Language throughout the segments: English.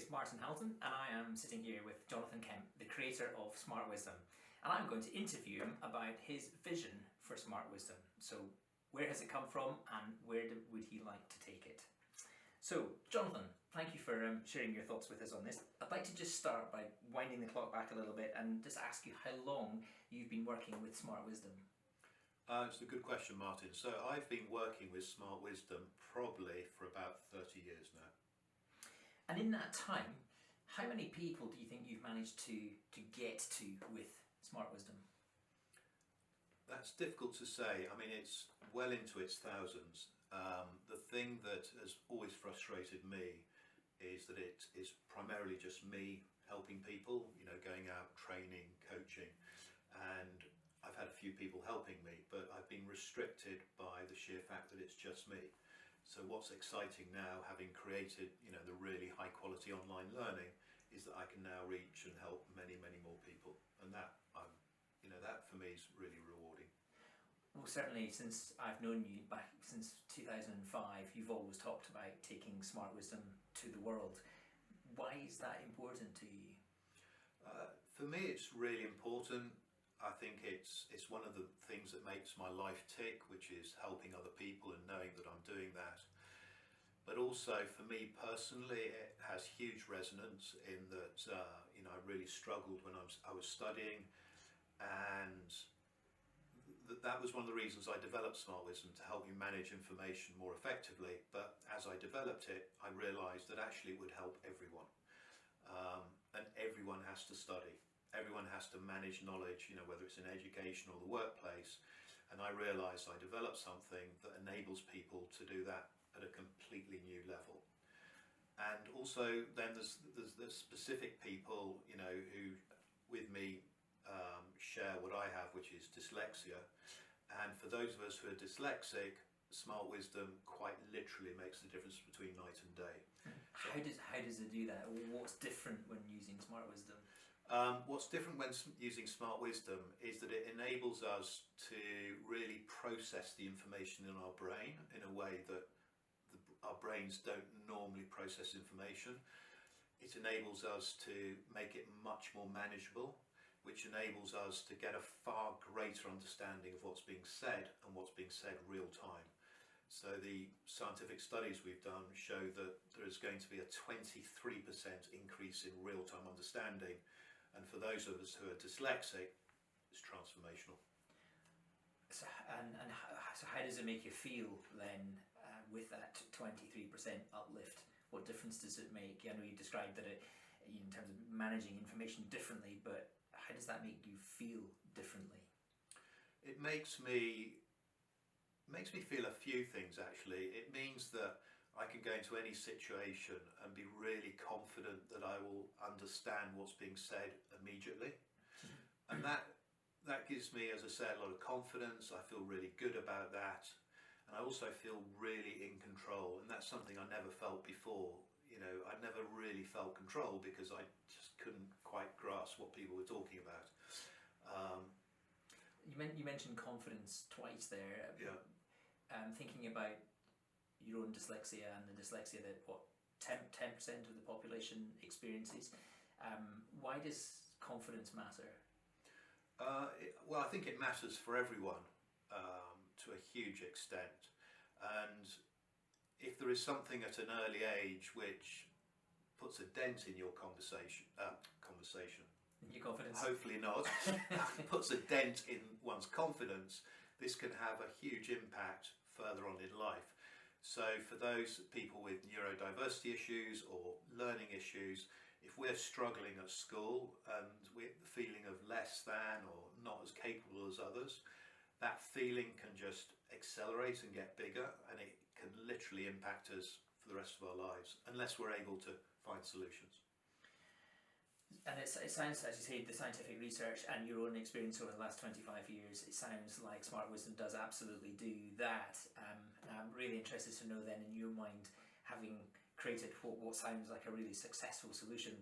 is Martin Halton, and I am sitting here with Jonathan Kemp, the creator of SmartWisdom, and I'm going to interview him about his vision for SmartWisdom. So, where has it come from, and would he like to take it? So, Jonathan, thank you for sharing your thoughts with us on this. I'd like to just start by winding the clock back a little bit and just ask you how long you've been working with SmartWisdom. It's a good question, Martin. So I've been working with SmartWisdom probably for about 30 years now. And in that time, how many people do you think you've managed to get to with SmartWisdom? That's difficult to say. I mean, it's well into its thousands. The thing that has always frustrated me is that it is primarily just me helping people, going out, training, coaching, and I've had a few people helping me, but I've been restricted by the sheer fact that it's just me. So what's exciting now, having created, the really high quality online learning, is that I can now reach and help many, many more people, and that that for me is really rewarding. Well, certainly since I've known you back since 2005, you've always talked about taking SmartWisdom to the world. Why is that important to you? For me, it's really important. I think it's one of the things that makes my life tick, which is helping other people and knowing that I'm doing that. But also for me personally, it has huge resonance in that I really struggled when I was studying, and that was one of the reasons I developed SmartWisdom, to help you manage information more effectively. But as I developed it, I realised that actually it would help everyone, and everyone has to study. Everyone has to manage knowledge, whether it's in education or the workplace. And I realised I developed something that enables people to do that at a completely new level. And also then there's specific people, who with me share what I have, which is dyslexia. And for those of us who are dyslexic, SmartWisdom quite literally makes the difference between night and day. How does it do that? What's different when using SmartWisdom? What's different when using SmartWisdom is that it enables us to really process the information in our brain in a way that our brains don't normally process information. It enables us to make it much more manageable, which enables us to get a far greater understanding of what's being said and what's being said real time. So the scientific studies we've done show that there is going to be a 23% increase in real-time understanding. And for those of us who are dyslexic, it's transformational. So, so how does it make you feel then with that 23% uplift? What difference does it make? I know you described that in terms of managing information differently, but how does that make you feel differently? It makes me feel a few things, actually. It means that I can go into any situation and be really confident that I will understand what's being said immediately. And that gives me, as I say, a lot of confidence. I feel really good about that. And I also feel really in control. And that's something I never felt before. I never really felt control because I just couldn't quite grasp what people were talking about. You mentioned confidence twice there. Yeah. Thinking about your own dyslexia and the dyslexia that 10% of the population experiences. Why does confidence matter? Well, I think it matters for everyone to a huge extent. And if there is something at an early age which puts a dent in your conversation, Your confidence? Hopefully not, puts a dent in one's confidence, this can have a huge impact further on in life. So for those people with neurodiversity issues or learning issues, if we're struggling at school and with the feeling of less than or not as capable as others, that feeling can just accelerate and get bigger, and it can literally impact us for the rest of our lives unless we're able to find solutions. And it sounds, as you say, the scientific research and your own experience over the last 25 years, it sounds like SmartWisdom does absolutely do that. And I'm really interested to know then, in your mind, having created what sounds like a really successful solution,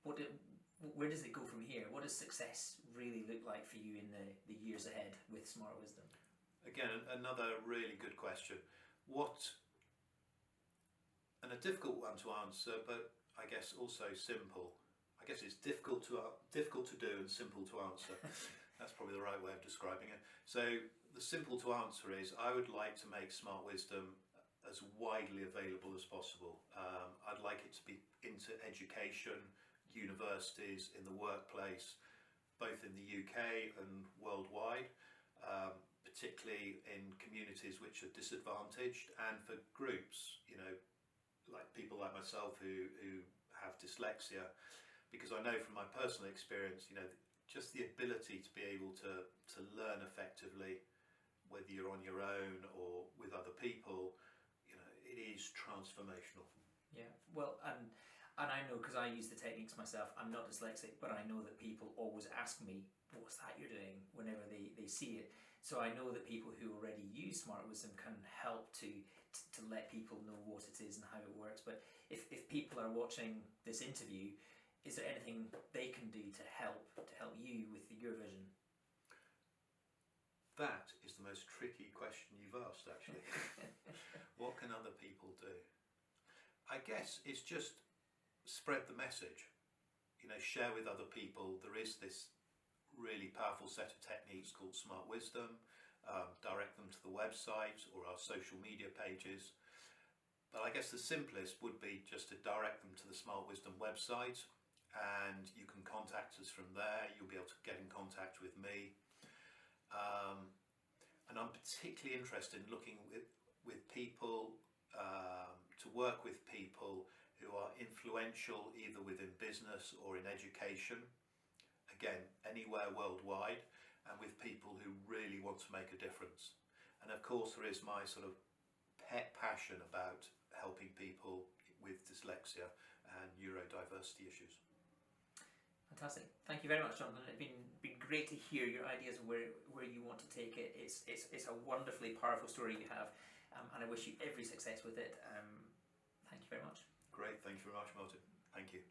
where does it go from here? What does success really look like for you in the years ahead with SmartWisdom? Again, another really good question. And a difficult one to answer, but I guess also simple. I guess it's difficult to do and simple to answer. That's probably the right way of describing it. So the simple to answer is I would like to make Smart Wisdom as widely available as possible. I'd like it to be into education, universities, in the workplace, both in the UK and worldwide, particularly in communities which are disadvantaged, and for groups, you know, like people like myself who have dyslexia, because I know from my personal experience, you know, just the ability to be able to learn effectively, whether you're on your own or with other people, you know, it is transformational. Yeah, well, and I know, because I use the techniques myself, I'm not dyslexic, but I know that people always ask me, what's that you're doing, whenever they see it. So I know that people who already use Smart Wisdom can help to let people know what it is and how it works. But if people are watching this interview, is there anything they can do to help you with your vision? That is the most tricky question you've asked, actually. What can other people do? I guess it's just spread the message. You know, share with other people. There is this really powerful set of techniques called Smart Wisdom. Direct them to the website or our social media pages. But I guess the simplest would be just to direct them to the Smart Wisdom website, and you can contact us from there. You'll be able to get in contact with me. And I'm particularly interested in looking with people, to work with people who are influential either within business or in education, again, anywhere worldwide, and with people who really want to make a difference. And of course there is my sort of pet passion about helping people with dyslexia and neurodiversity issues. Fantastic. Thank you very much, Jonathan. It's been great to hear your ideas of where you want to take it. It's a wonderfully powerful story you have, and I wish you every success with it. Thank you very much. Great, thank you very much, Martin. Thank you.